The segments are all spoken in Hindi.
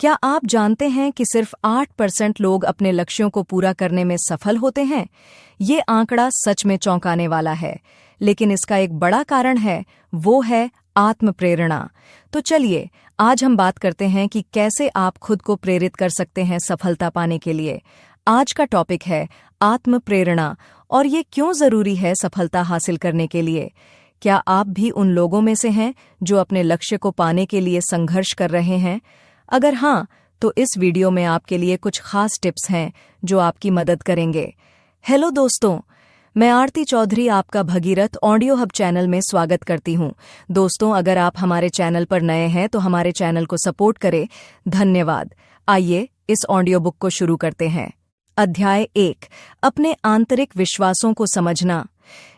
क्या आप जानते हैं कि सिर्फ 8% लोग अपने लक्ष्यों को पूरा करने में सफल होते हैं? ये आंकड़ा सच में चौंकाने वाला है, लेकिन इसका एक बड़ा कारण है, वो है आत्मप्रेरणा। तो चलिए, आज हम बात करते हैं कि कैसे आप खुद को प्रेरित कर सकते हैं सफलता पाने के लिए। आज का टॉपिक है आत्मप्रेरणा, और ये क्यों ज़रूरी है सफलता हासिल करने के लिए। क्या आप भी उन लोगों में से हैं जो अपने लक्ष्य को पाने के लिए संघर्ष कर रहे हैं? अगर हाँ, तो इस वीडियो में आपके लिए कुछ खास टिप्स हैं जो आपकी मदद करेंगे। हेलो दोस्तों, मैं आरती चौधरी आपका भगीरथ ऑडियो हब चैनल में स्वागत करती हूं। दोस्तों, अगर आप हमारे चैनल पर नए हैं तो हमारे चैनल को सपोर्ट करें। धन्यवाद। आइए इस ऑडियो बुक को शुरू करते हैं। अध्याय 1, अपने आंतरिक विश्वासों को समझना।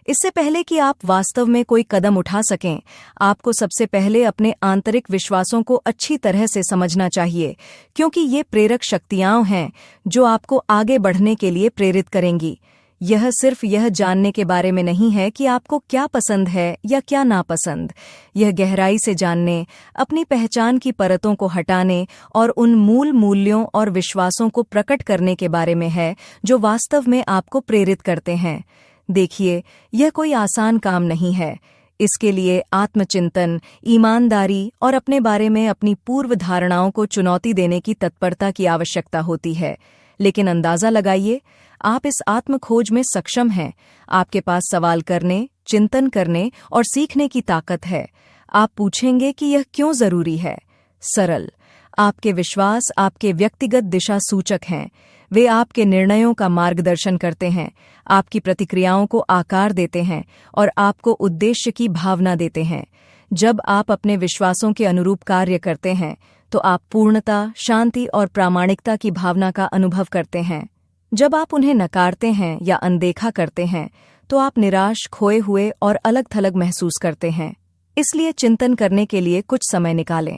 इससे पहले कि आप वास्तव में कोई कदम उठा सकें, आपको सबसे पहले अपने आंतरिक विश्वासों को अच्छी तरह से समझना चाहिए, क्योंकि ये प्रेरक शक्तियां हैं जो आपको आगे बढ़ने के लिए प्रेरित करेंगी। यह सिर्फ यह जानने के बारे में नहीं है कि आपको क्या पसंद है या क्या नापसंद। यह गहराई से जानने, अपनी पहचान की परतों को हटाने और उन मूल मूल्यों और विश्वासों को प्रकट करने के बारे में है जो वास्तव में आपको प्रेरित करते हैं। देखिए, यह कोई आसान काम नहीं है। इसके लिए आत्मचिंतन, ईमानदारी और अपने बारे में अपनी पूर्व धारणाओं को चुनौती देने की तत्परता की आवश्यकता होती है। लेकिन अंदाजा लगाइए, आप इस आत्मखोज में सक्षम हैं। आपके पास सवाल करने, चिंतन करने और सीखने की ताकत है। आप पूछेंगे कि यह क्यों जरूरी है? सरल, आपके विश्वास आपके व्यक्तिगत दिशा सूचक हैं। वे आपके निर्णयों का मार्गदर्शन करते हैं, आपकी प्रतिक्रियाओं को आकार देते हैं और आपको उद्देश्य की भावना देते हैं। जब आप अपने विश्वासों के अनुरूप कार्य करते हैं, तो आप पूर्णता, शांति और प्रामाणिकता की भावना का अनुभव करते हैं। जब आप उन्हें नकारते हैं या अनदेखा करते हैं, तो आप निराश, खोए हुए और अलग-थलग महसूस करते हैं। इसलिए चिंतन करने के लिए कुछ समय निकालें।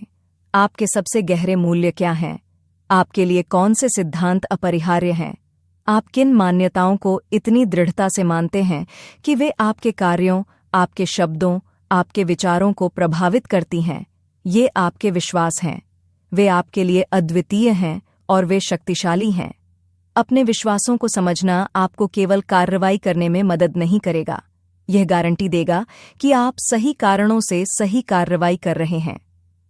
आपके सबसे गहरे मूल्य क्या हैं? आपके लिए कौन से सिद्धांत अपरिहार्य हैं? आप किन मान्यताओं को इतनी दृढ़ता से मानते हैं कि वे आपके कार्यों, आपके शब्दों, आपके विचारों को प्रभावित करती हैं? ये आपके विश्वास हैं। वे आपके लिए अद्वितीय हैं और वे शक्तिशाली हैं। अपने विश्वासों को समझना आपको केवल कार्रवाई करने में मदद नहीं करेगा, यह गारंटी देगा कि आप सही कारणों से सही कार्रवाई कर रहे हैं।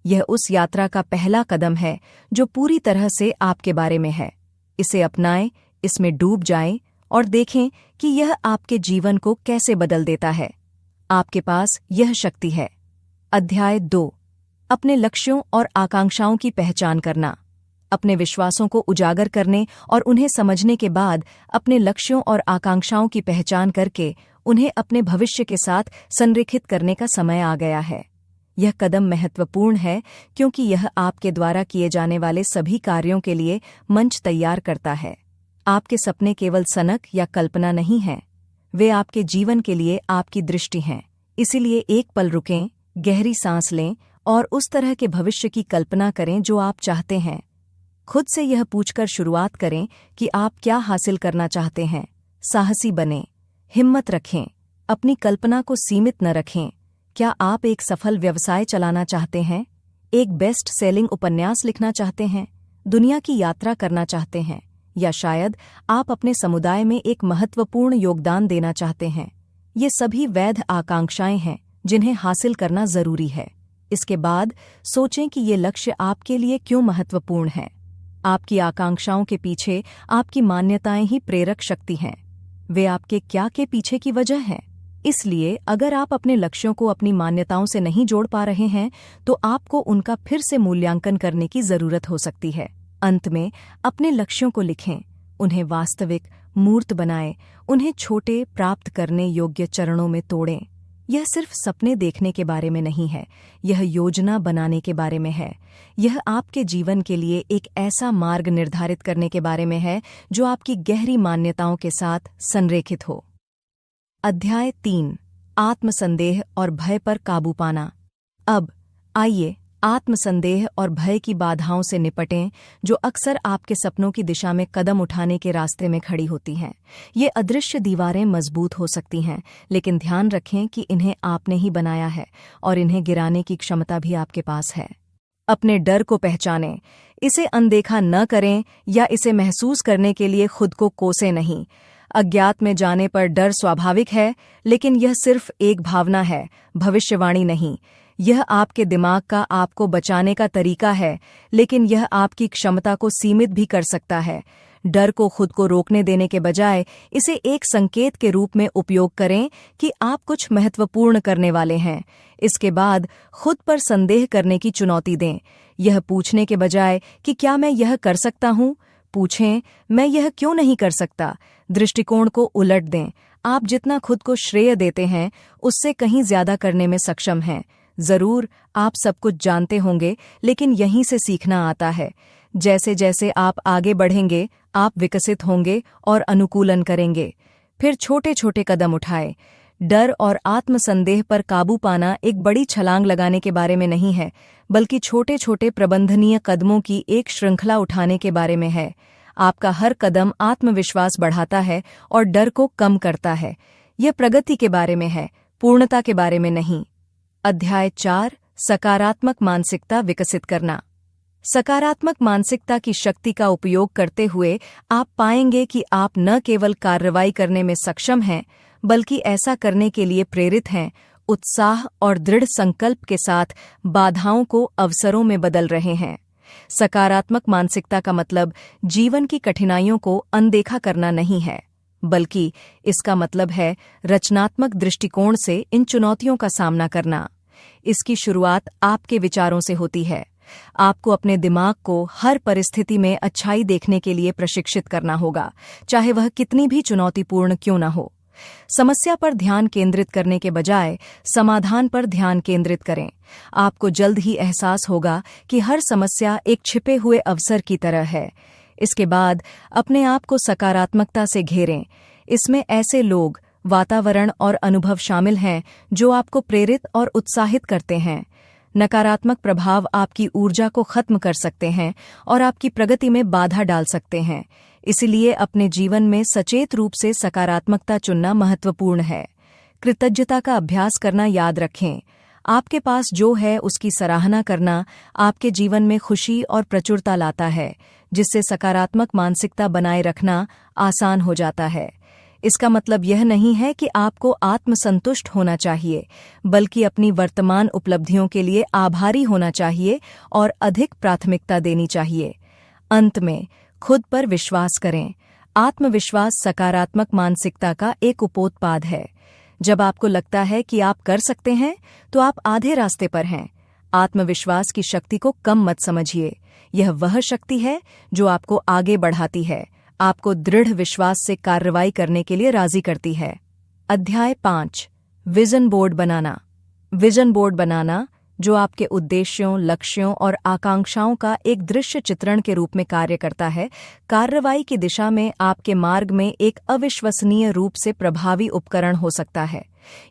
यह उस यात्रा का पहला कदम है जो पूरी तरह से आपके बारे में है। इसे अपनाएं, इसमें डूब जाएं और देखें कि यह आपके जीवन को कैसे बदल देता है। आपके पास यह शक्ति है। अध्याय 2, अपने लक्ष्यों और आकांक्षाओं की पहचान करना। अपने विश्वासों को उजागर करने और उन्हें समझने के बाद अपने लक्ष्यों और आकांक्षाओं की पहचान करके उन्हें अपने भविष्य के साथ संरेखित करने का समय आ गया है। यह कदम महत्वपूर्ण है क्योंकि यह आपके द्वारा किए जाने वाले सभी कार्यों के लिए मंच तैयार करता है। आपके सपने केवल सनक या कल्पना नहीं हैं, वे आपके जीवन के लिए आपकी दृष्टि हैं। इसीलिए एक पल रुकें, गहरी सांस लें और उस तरह के भविष्य की कल्पना करें जो आप चाहते हैं। खुद से यह पूछकर शुरुआत करें कि आप क्या हासिल करना चाहते हैं। साहसी बनें, हिम्मत रखें, अपनी कल्पना को सीमित न रखें। क्या आप एक सफल व्यवसाय चलाना चाहते हैं? एक बेस्ट सेलिंग उपन्यास लिखना चाहते हैं? दुनिया की यात्रा करना चाहते हैं? या शायद आप अपने समुदाय में एक महत्वपूर्ण योगदान देना चाहते हैं? ये सभी वैध आकांक्षाएं हैं जिन्हें हासिल करना जरूरी है। इसके बाद सोचें कि ये लक्ष्य आपके लिए क्यों महत्वपूर्ण है। आपकी आकांक्षाओं के पीछे आपकी मान्यताएं ही प्रेरक शक्ति हैं। वे आपके क्या के पीछे की वजह हैं। इसलिए अगर आप अपने लक्ष्यों को अपनी मान्यताओं से नहीं जोड़ पा रहे हैं, तो आपको उनका फिर से मूल्यांकन करने की जरूरत हो सकती है। अंत में अपने लक्ष्यों को लिखें, उन्हें वास्तविक, मूर्त बनाएं, उन्हें छोटे, प्राप्त करने योग्य चरणों में तोड़ें। यह सिर्फ सपने देखने के बारे में नहीं है, यह योजना बनाने के बारे में है। यह आपके जीवन के लिए एक ऐसा मार्ग निर्धारित करने के बारे में है जो आपकी गहरी मान्यताओं के साथ संरेखित हो। अध्याय 3, आत्मसंदेह और भय पर काबू पाना। अब आइए आत्मसंदेह और भय की बाधाओं से निपटें जो अक्सर आपके सपनों की दिशा में कदम उठाने के रास्ते में खड़ी होती हैं। ये अदृश्य दीवारें मजबूत हो सकती हैं, लेकिन ध्यान रखें कि इन्हें आपने ही बनाया है और इन्हें गिराने की क्षमता भी आपके पास है। अपने डर को पहचानें, इसे अनदेखा न करें या इसे महसूस करने के लिए खुद को कोसें नहीं। अज्ञात में जाने पर डर स्वाभाविक है, लेकिन यह सिर्फ एक भावना है, भविष्यवाणी नहीं। यह आपके दिमाग का आपको बचाने का तरीका है, लेकिन यह आपकी क्षमता को सीमित भी कर सकता है। डर को खुद को रोकने देने के बजाय इसे एक संकेत के रूप में उपयोग करें कि आप कुछ महत्वपूर्ण करने वाले हैं। इसके बाद खुद पर संदेह करने की चुनौती दें। यह पूछने के बजाय कि क्या मैं यह कर सकता हूँ, पूछें मैं यह क्यों नहीं कर सकता। दृष्टिकोण को उलट दें। आप जितना खुद को श्रेय देते हैं उससे कहीं ज्यादा करने में सक्षम हैं। जरूर आप सब कुछ जानते होंगे, लेकिन यहीं से सीखना आता है। जैसे जैसे आप आगे बढ़ेंगे आप विकसित होंगे और अनुकूलन करेंगे। फिर छोटे छोटे कदम उठाएं। डर और आत्मसंदेह पर काबू पाना एक बड़ी छलांग लगाने के बारे में नहीं है, बल्कि छोटे छोटे प्रबंधनीय कदमों की एक श्रृंखला उठाने के बारे में है। आपका हर कदम आत्मविश्वास बढ़ाता है और डर को कम करता है। यह प्रगति के बारे में है, पूर्णता के बारे में नहीं। अध्याय 4 सकारात्मक मानसिकता विकसित करना। सकारात्मक मानसिकता की शक्ति का उपयोग करते हुए आप पाएंगे कि आप न केवल कार्रवाई करने में सक्षम हैं, बल्कि ऐसा करने के लिए प्रेरित हैं, उत्साह और दृढ़ संकल्प के साथ बाधाओं को अवसरों में बदल रहे हैं। सकारात्मक मानसिकता का मतलब जीवन की कठिनाइयों को अनदेखा करना नहीं है, बल्कि इसका मतलब है रचनात्मक दृष्टिकोण से इन चुनौतियों का सामना करना। इसकी शुरुआत आपके विचारों से होती है। आपको अपने दिमाग को हर परिस्थिति में अच्छाई देखने के लिए प्रशिक्षित करना होगा, चाहे वह कितनी भी चुनौतीपूर्ण क्यों न हो। समस्या पर ध्यान केंद्रित करने के बजाय समाधान पर ध्यान केंद्रित करें। आपको जल्द ही एहसास होगा कि हर समस्या एक छिपे हुए अवसर की तरह है। इसके बाद अपने आप को सकारात्मकता से घेरें। इसमें ऐसे लोग, वातावरण और अनुभव शामिल हैं जो आपको प्रेरित और उत्साहित करते हैं। नकारात्मक प्रभाव आपकी ऊर्जा को खत्म कर सकते हैं और आपकी प्रगति में बाधा डाल सकते हैं। इसलिए अपने जीवन में सचेत रूप से सकारात्मकता चुनना महत्वपूर्ण है। कृतज्ञता का अभ्यास करना याद रखें। आपके पास जो है उसकी सराहना करना आपके जीवन में खुशी और प्रचुरता लाता है, जिससे सकारात्मक मानसिकता बनाए रखना आसान हो जाता है। इसका मतलब यह नहीं है कि आपको आत्मसंतुष्ट होना चाहिए, बल्कि अपनी वर्तमान उपलब्धियों के लिए आभारी होना चाहिए और अधिक प्राथमिकता देनी चाहिए। अंत में खुद पर विश्वास करें। आत्मविश्वास सकारात्मक मानसिकता का एक उपोत्पाद है। जब आपको लगता है कि आप कर सकते हैं, तो आप आधे रास्ते पर हैं। आत्मविश्वास की शक्ति को कम मत समझिए। यह वह शक्ति है जो आपको आगे बढ़ाती है, आपको दृढ़ विश्वास से कार्रवाई करने के लिए राजी करती है। अध्याय 5 विजन बोर्ड बनाना। विजन बोर्ड बनाना, जो आपके उद्देश्यों, लक्ष्यों और आकांक्षाओं का एक दृश्य चित्रण के रूप में कार्य करता है, कार्रवाई की दिशा में आपके मार्ग में एक अविश्वसनीय रूप से प्रभावी उपकरण हो सकता है।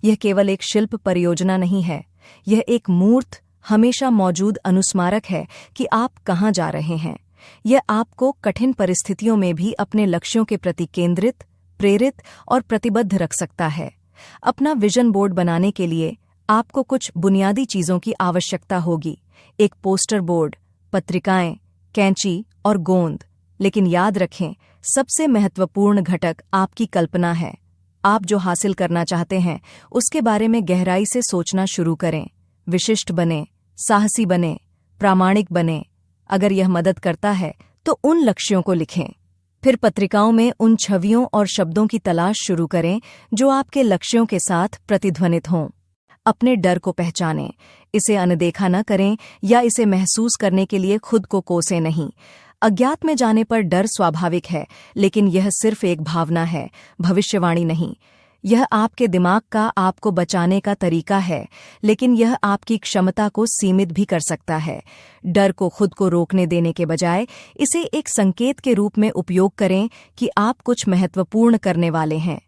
यह केवल एक शिल्प परियोजना नहीं है, यह एक मूर्त, हमेशा मौजूद अनुस्मारक है कि आप कहाँ जा रहे हैं। यह आपको कठिन परिस्थितियों में भी अपने लक्ष्यों के प्रति केंद्रित, प्रेरित और प्रतिबद्ध रख सकता है। अपना विजन बोर्ड बनाने के लिए आपको कुछ बुनियादी चीजों की आवश्यकता होगी। एक पोस्टर बोर्ड, पत्रिकाएं, कैंची और गोंद। लेकिन याद रखें, सबसे महत्वपूर्ण घटक आपकी कल्पना है। आप जो हासिल करना चाहते हैं उसके बारे में गहराई से सोचना शुरू करें। विशिष्ट बने, साहसी बने, प्रामाणिक बने। अगर यह मदद करता है तो उन लक्ष्यों को लिखें। फिर पत्रिकाओं में उन छवियों और शब्दों की तलाश शुरू करें जो आपके लक्ष्यों के साथ प्रतिध्वनित हों। अपने डर को पहचानें, इसे अनदेखा न करें या इसे महसूस करने के लिए खुद को कोसें नहीं। अज्ञात में जाने पर डर स्वाभाविक है, लेकिन यह सिर्फ एक भावना है, भविष्यवाणी नहीं। यह आपके दिमाग का आपको बचाने का तरीका है, लेकिन यह आपकी क्षमता को सीमित भी कर सकता है। डर को खुद को रोकने देने के बजाय इसे एक संकेत के रूप में उपयोग करें कि आप कुछ महत्वपूर्ण करने वाले हैं।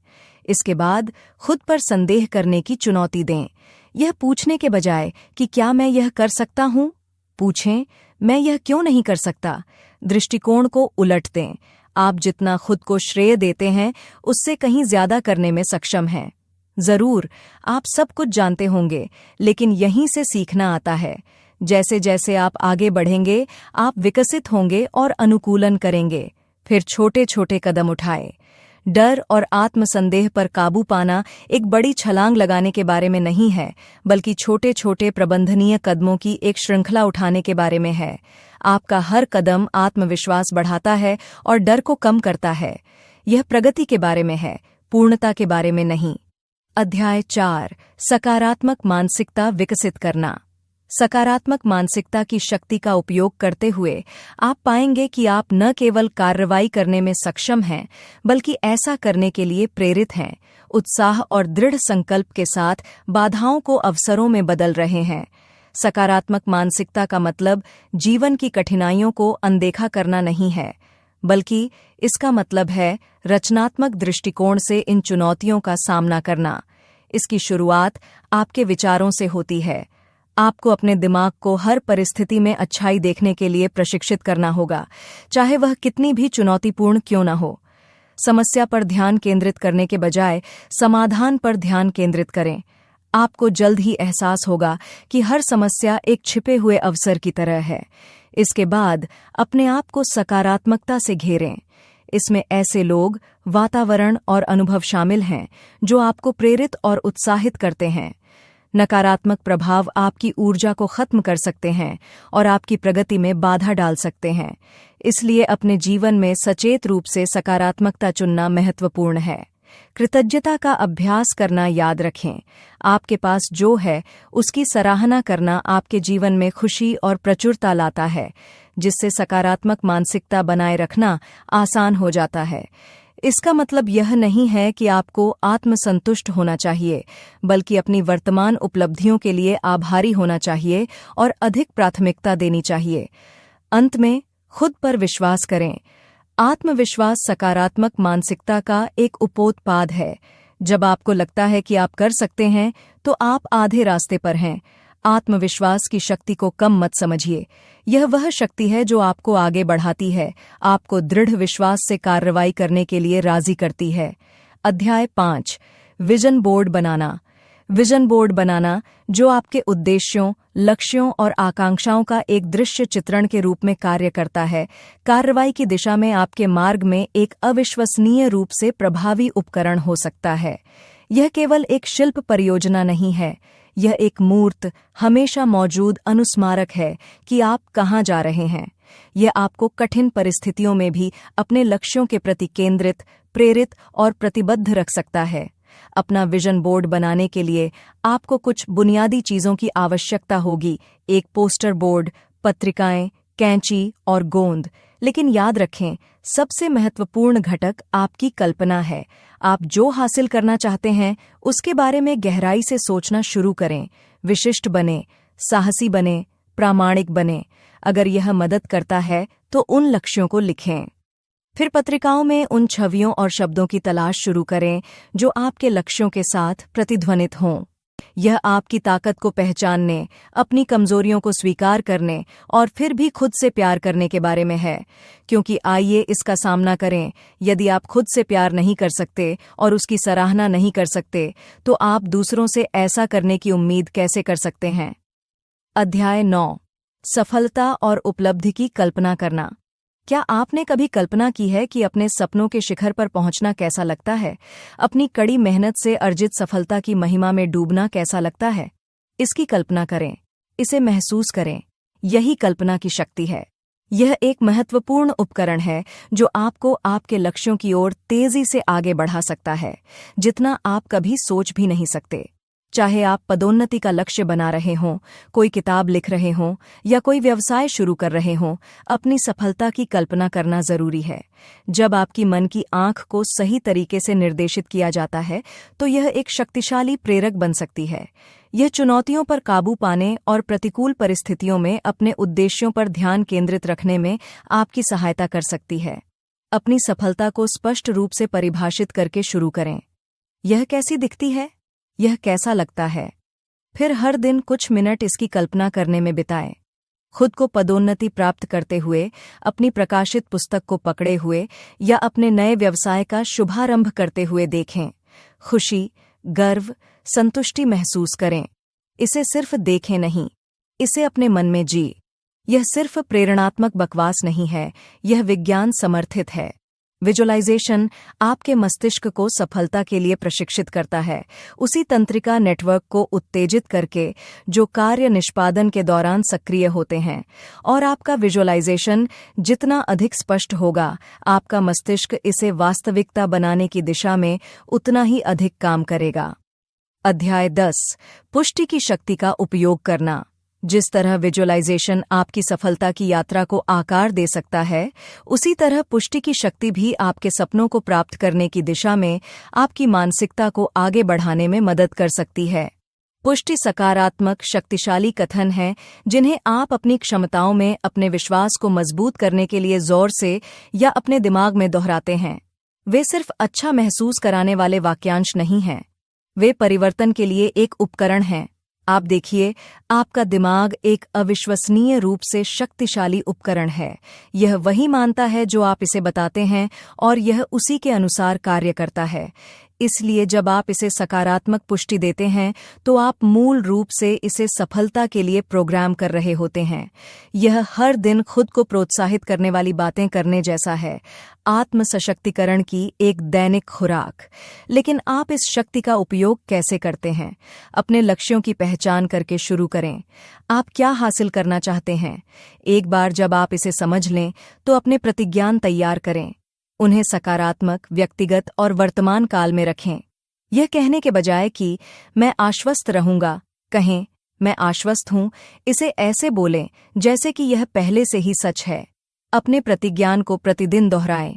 इसके बाद खुद पर संदेह करने की चुनौती दें। यह पूछने के बजाय कि क्या मैं यह कर सकता हूँ, पूछें मैं यह क्यों नहीं कर सकता। दृष्टिकोण को उलट दें। आप जितना खुद को श्रेय देते हैं उससे कहीं ज्यादा करने में सक्षम हैं। जरूर आप सब कुछ जानते होंगे, लेकिन यहीं से सीखना आता है। जैसे जैसे आप आगे बढ़ेंगे, आप विकसित होंगे और अनुकूलन करेंगे। फिर छोटे छोटे कदम उठाए। डर और आत्मसंदेह पर काबू पाना एक बड़ी छलांग लगाने के बारे में नहीं है, बल्कि छोटे छोटे प्रबंधनीय कदमों की एक श्रृंखला उठाने के बारे में है। आपका हर कदम आत्मविश्वास बढ़ाता है और डर को कम करता है। यह प्रगति के बारे में है, पूर्णता के बारे में नहीं। अध्याय 4, सकारात्मक मानसिकता विकसित करना। सकारात्मक मानसिकता की शक्ति का उपयोग करते हुए आप पाएंगे कि आप न केवल कार्रवाई करने में सक्षम हैं, बल्कि ऐसा करने के लिए प्रेरित हैं, उत्साह और दृढ़ संकल्प के साथ बाधाओं को अवसरों में बदल रहे हैं। सकारात्मक मानसिकता का मतलब जीवन की कठिनाइयों को अनदेखा करना नहीं है, बल्कि इसका मतलब है रचनात्मक दृष्टिकोण से इन चुनौतियों का सामना करना। इसकी शुरुआत आपके विचारों से होती है। आपको अपने दिमाग को हर परिस्थिति में अच्छाई देखने के लिए प्रशिक्षित करना होगा, चाहे वह कितनी भी चुनौतीपूर्ण क्यों न हो। समस्या पर ध्यान केंद्रित करने के बजाय समाधान पर ध्यान केंद्रित करें। आपको जल्द ही एहसास होगा कि हर समस्या एक छिपे हुए अवसर की तरह है। इसके बाद अपने आप को सकारात्मकता से घेरें। इसमें ऐसे लोग, वातावरण और अनुभव शामिल हैं जो आपको प्रेरित और उत्साहित करते हैं। नकारात्मक प्रभाव आपकी ऊर्जा को खत्म कर सकते हैं और आपकी प्रगति में बाधा डाल सकते हैं। इसलिए अपने जीवन में सचेत रूप से सकारात्मकता चुनना महत्वपूर्ण है। कृतज्ञता का अभ्यास करना याद रखें। आपके पास जो है उसकी सराहना करना आपके जीवन में खुशी और प्रचुरता लाता है, जिससे सकारात्मक मानसिकता बनाए रखना आसान हो जाता है। इसका मतलब यह नहीं है कि आपको आत्मसंतुष्ट होना चाहिए, बल्कि अपनी वर्तमान उपलब्धियों के लिए आभारी होना चाहिए और अधिक प्राथमिकता देनी चाहिए। अंत में खुद पर विश्वास करें। आत्मविश्वास सकारात्मक मानसिकता का एक उपोत्पाद है। जब आपको लगता है कि आप कर सकते हैं, तो आप आधे रास्ते पर हैं। आत्मविश्वास की शक्ति को कम मत समझिए। यह वह शक्ति है जो आपको आगे बढ़ाती है, आपको दृढ़ विश्वास से कार्रवाई करने के लिए राजी करती है। अध्याय 5, विजन बोर्ड बनाना। विजन बोर्ड बनाना, जो आपके उद्देश्यों, लक्ष्यों और आकांक्षाओं का एक दृश्य चित्रण के रूप में कार्य करता है, कार्रवाई की दिशा में आपके मार्ग में एक अविश्वसनीय रूप से प्रभावी उपकरण हो सकता है। यह केवल एक शिल्प परियोजना नहीं है, यह एक मूर्त, हमेशा मौजूद अनुस्मारक है कि आप कहाँ जा रहे हैं। यह आपको कठिन परिस्थितियों में भी अपने लक्ष्यों के प्रति केंद्रित, प्रेरित और प्रतिबद्ध रख सकता है। अपना विजन बोर्ड बनाने के लिए आपको कुछ बुनियादी चीजों की आवश्यकता होगी: एक पोस्टर बोर्ड, पत्रिकाएं, कैंची और गोंद। लेकिन याद रखें, सबसे महत्वपूर्ण घटक आपकी कल्पना है। आप जो हासिल करना चाहते हैं उसके बारे में गहराई से सोचना शुरू करें। विशिष्ट बने, साहसी बने, प्रामाणिक बने। अगर यह मदद करता है तो उन लक्ष्यों को लिखें। फिर पत्रिकाओं में उन छवियों और शब्दों की तलाश शुरू करें जो आपके लक्ष्यों के साथ प्रतिध्वनित हों। यह आपकी ताकत को पहचानने, अपनी कमजोरियों को स्वीकार करने और फिर भी खुद से प्यार करने के बारे में है। क्योंकि आइए इसका सामना करें, यदि आप खुद से प्यार नहीं कर सकते और उसकी सराहना नहीं कर सकते, तो आप दूसरों से ऐसा करने की उम्मीद कैसे कर सकते हैं। अध्याय 9, सफलता और उपलब्धि की कल्पना करना। क्या आपने कभी कल्पना की है कि अपने सपनों के शिखर पर पहुंचना कैसा लगता है? अपनी कड़ी मेहनत से अर्जित सफलता की महिमा में डूबना कैसा लगता है? इसकी कल्पना करें, इसे महसूस करें। यही कल्पना की शक्ति है। यह एक महत्वपूर्ण उपकरण है जो आपको आपके लक्ष्यों की ओर तेजी से आगे बढ़ा सकता है, जितना आप कभी सोच भी नहीं सकते। चाहे आप पदोन्नति का लक्ष्य बना रहे हों, कोई किताब लिख रहे हों या कोई व्यवसाय शुरू कर रहे हों, अपनी सफलता की कल्पना करना जरूरी है। जब आपकी मन की आंख को सही तरीके से निर्देशित किया जाता है, तो यह एक शक्तिशाली प्रेरक बन सकती है। यह चुनौतियों पर काबू पाने और प्रतिकूल परिस्थितियों में अपने उद्देश्यों पर ध्यान केंद्रित रखने में आपकी सहायता कर सकती है। अपनी सफलता को स्पष्ट रूप से परिभाषित करके शुरू करें। यह कैसी दिखती है? यह कैसा लगता है? फिर हर दिन कुछ मिनट इसकी कल्पना करने में बिताएं। खुद को पदोन्नति प्राप्त करते हुए, अपनी प्रकाशित पुस्तक को पकड़े हुए या अपने नए व्यवसाय का शुभारंभ करते हुए देखें। खुशी, गर्व, संतुष्टि महसूस करें। इसे सिर्फ देखें नहीं, इसे अपने मन में जी। यह सिर्फ प्रेरणात्मक बकवास नहीं है, यह विज्ञान समर्थित है। विजुअलाइजेशन आपके मस्तिष्क को सफलता के लिए प्रशिक्षित करता है, उसी तंत्रिका नेटवर्क को उत्तेजित करके जो कार्य निष्पादन के दौरान सक्रिय होते हैं। और आपका विजुअलाइजेशन जितना अधिक स्पष्ट होगा, आपका मस्तिष्क इसे वास्तविकता बनाने की दिशा में उतना ही अधिक काम करेगा। अध्याय 10 पुष्टि की शक्ति का उपयोग करना। जिस तरह विजुअलाइजेशन आपकी सफलता की यात्रा को आकार दे सकता है, उसी तरह पुष्टि की शक्ति भी आपके सपनों को प्राप्त करने की दिशा में आपकी मानसिकता को आगे बढ़ाने में मदद कर सकती है। पुष्टि सकारात्मक, शक्तिशाली कथन हैं जिन्हें आप अपनी क्षमताओं में अपने विश्वास को मजबूत करने के लिए जोर से या अपने दिमाग में दोहराते हैं। वे सिर्फ अच्छा महसूस कराने वाले वाक्यांश नहीं हैं, वे परिवर्तन के लिए एक उपकरण हैं। आप देखिए, आपका दिमाग एक अविश्वसनीय रूप से शक्तिशाली उपकरण है। यह वही मानता है जो आप इसे बताते हैं और यह उसी के अनुसार कार्य करता है। इसलिए जब आप इसे सकारात्मक पुष्टि देते हैं तो आप मूल रूप से इसे सफलता के लिए प्रोग्राम कर रहे होते हैं। यह हर दिन खुद को प्रोत्साहित करने वाली बातें करने जैसा है, आत्म सशक्तिकरण की एक दैनिक खुराक। लेकिन आप इस शक्ति का उपयोग कैसे करते हैं? अपने लक्ष्यों की पहचान करके शुरू करें। आप क्या हासिल करना चाहते हैं? एक बार जब आप इसे समझ लें तो अपने प्रतिज्ञान तैयार करें। उन्हें सकारात्मक, व्यक्तिगत और वर्तमान काल में रखें। यह कहने के बजाय कि मैं आश्वस्त रहूंगा, कहें मैं आश्वस्त हूं। इसे ऐसे बोलें जैसे कि यह पहले से ही सच है। अपने प्रतिज्ञान को प्रतिदिन दोहराएं।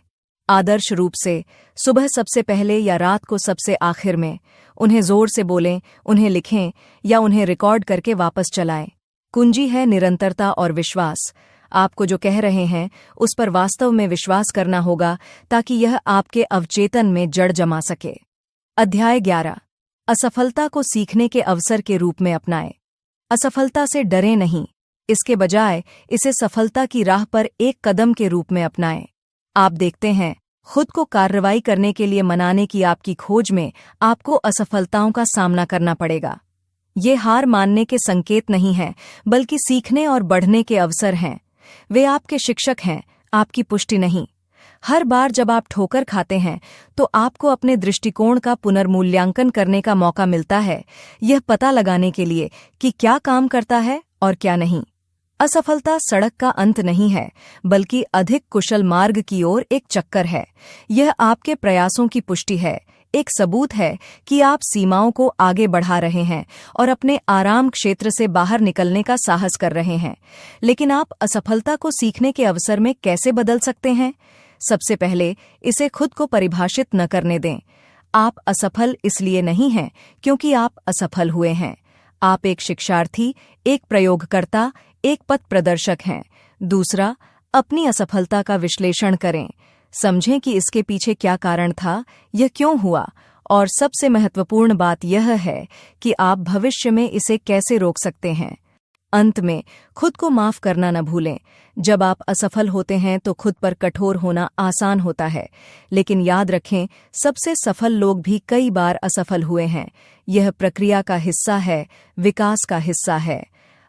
आदर्श रूप से सुबह सबसे पहले या रात को सबसे आखिर में। उन्हें जोर से बोलें, उन्हें लिखें या उन्हें रिकॉर्ड करके वापस चलाएं। कुंजी है निरंतरता और विश्वास। आपको जो कह रहे हैं उस पर वास्तव में विश्वास करना होगा ताकि यह आपके अवचेतन में जड़ जमा सके। अध्याय 11 असफलता को सीखने के अवसर के रूप में अपनाएं। असफलता से डरें नहीं, इसके बजाय इसे सफलता की राह पर एक कदम के रूप में अपनाएं। आप देखते हैं, खुद को कार्रवाई करने के लिए मनाने की आपकी खोज में आपको असफलताओं का सामना करना पड़ेगा। ये हार मानने के संकेत नहीं हैं, बल्कि सीखने और बढ़ने के अवसर हैं। वे आपके शिक्षक हैं, आपकी पुष्टि नहीं। हर बार जब आप ठोकर खाते हैं तो आपको अपने दृष्टिकोण का पुनर्मूल्यांकन करने का मौका मिलता है, यह पता लगाने के लिए कि क्या काम करता है और क्या नहीं। असफलता सड़क का अंत नहीं है, बल्कि अधिक कुशल मार्ग की ओर एक चक्कर है। यह आपके प्रयासों की पुष्टि है, एक सबूत है कि आप सीमाओं को आगे बढ़ा रहे हैं और अपने आराम क्षेत्र से बाहर निकलने का साहस कर रहे हैं। लेकिन आप असफलता को सीखने के अवसर में कैसे बदल सकते हैं? सबसे पहले इसे खुद को परिभाषित न करने दें। आप असफल इसलिए नहीं हैं क्योंकि आप असफल हुए हैं। आप एक शिक्षार्थी, एक प्रयोगकर्ता, एक पथ प्रदर्शक हैं। दूसरा, अपनी असफलता का विश्लेषण करें। समझें कि इसके पीछे क्या कारण था, यह क्यों हुआ, और सबसे महत्वपूर्ण बात यह है कि आप भविष्य में इसे कैसे रोक सकते हैं। अंत में, खुद को माफ करना न भूलें। जब आप असफल होते हैं तो खुद पर कठोर होना आसान होता है, लेकिन याद रखें, सबसे सफल लोग भी कई बार असफल हुए हैं। यह प्रक्रिया का हिस्सा है, विकास का हिस्सा है।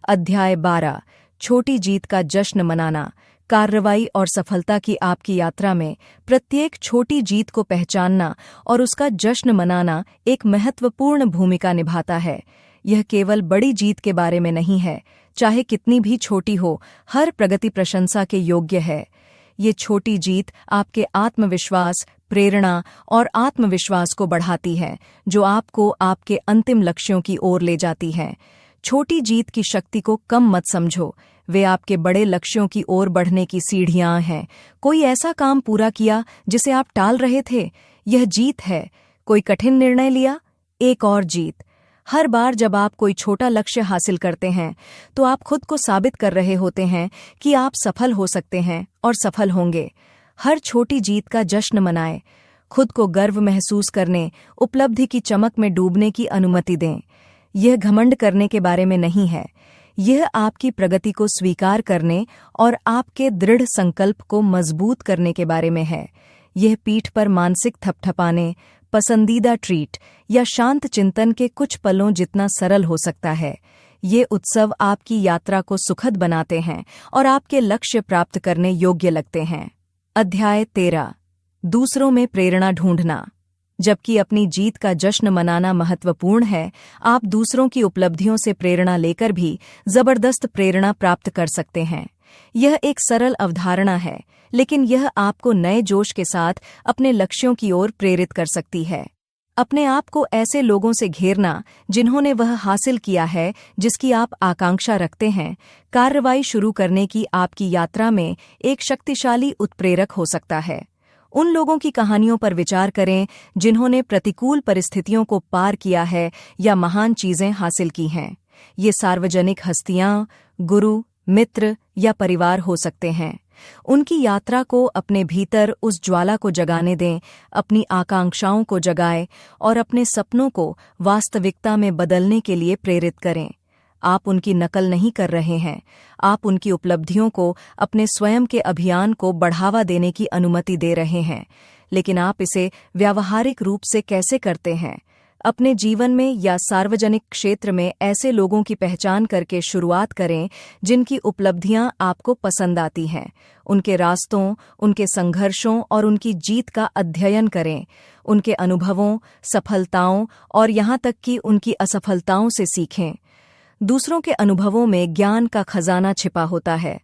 अध्याय 12 छोटी जीत का जश्न मनाना। कार्रवाई और सफलता की आपकी यात्रा में प्रत्येक छोटी जीत को पहचानना और उसका जश्न मनाना एक महत्वपूर्ण भूमिका निभाता है। यह केवल बड़ी जीत के बारे में नहीं है, चाहे कितनी भी छोटी हो, हर प्रगति प्रशंसा के योग्य है। ये छोटी जीत आपके आत्मविश्वास, प्रेरणा और आत्मविश्वास को बढ़ाती है, जो आपको आपके अंतिम लक्ष्यों की ओर ले जाती है। छोटी जीत की शक्ति को कम मत समझो, वे आपके बड़े लक्ष्यों की ओर बढ़ने की सीढ़ियां हैं। कोई ऐसा काम पूरा किया जिसे आप टाल रहे थे, यह जीत है। कोई कठिन निर्णय लिया, एक और जीत। हर बार जब आप कोई छोटा लक्ष्य हासिल करते हैं तो आप खुद को साबित कर रहे होते हैं कि आप सफल हो सकते हैं और सफल होंगे। हर छोटी जीत का जश्न मनाएं। खुद को गर्व महसूस करने, उपलब्धि की चमक में डूबने की अनुमति दें। यह घमंड करने के बारे में नहीं है, यह आपकी प्रगति को स्वीकार करने और आपके दृढ़ संकल्प को मजबूत करने के बारे में है। यह पीठ पर मानसिक थपथपाने, पसंदीदा ट्रीट या शांत चिंतन के कुछ पलों जितना सरल हो सकता है। ये उत्सव आपकी यात्रा को सुखद बनाते हैं और आपके लक्ष्य प्राप्त करने योग्य लगते हैं। अध्याय 13। दूसरों में प्रेरणा ढूंढना। जबकि अपनी जीत का जश्न मनाना महत्वपूर्ण है, आप दूसरों की उपलब्धियों से प्रेरणा लेकर भी जबरदस्त प्रेरणा प्राप्त कर सकते हैं। यह एक सरल अवधारणा है, लेकिन यह आपको नए जोश के साथ अपने लक्ष्यों की ओर प्रेरित कर सकती है। अपने आप को ऐसे लोगों से घेरना जिन्होंने वह हासिल किया है जिसकी आप आकांक्षा रखते हैं, कार्रवाई शुरू करने की आपकी यात्रा में एक शक्तिशाली उत्प्रेरक हो सकता है। उन लोगों की कहानियों पर विचार करें जिन्होंने प्रतिकूल परिस्थितियों को पार किया है या महान चीजें हासिल की हैं। ये सार्वजनिक हस्तियां, गुरु, मित्र या परिवार हो सकते हैं। उनकी यात्रा को अपने भीतर उस ज्वाला को जगाने दें, अपनी आकांक्षाओं को जगाएं और अपने सपनों को वास्तविकता में बदलने के लिए प्रेरित करें। आप उनकी नकल नहीं कर रहे हैं, आप उनकी उपलब्धियों को अपने स्वयं के अभियान को बढ़ावा देने की अनुमति दे रहे हैं। लेकिन आप इसे व्यावहारिक रूप से कैसे करते हैं? अपने जीवन में या सार्वजनिक क्षेत्र में ऐसे लोगों की पहचान करके शुरुआत करें जिनकी उपलब्धियां आपको पसंद आती हैं। उनके रास्तों, उनके संघर्षों और उनकी जीत का अध्ययन करें। उनके अनुभवों, सफलताओं और यहाँ तक कि उनकी असफलताओं से सीखें। दूसरों के अनुभवों में ज्ञान का खजाना छिपा होता है।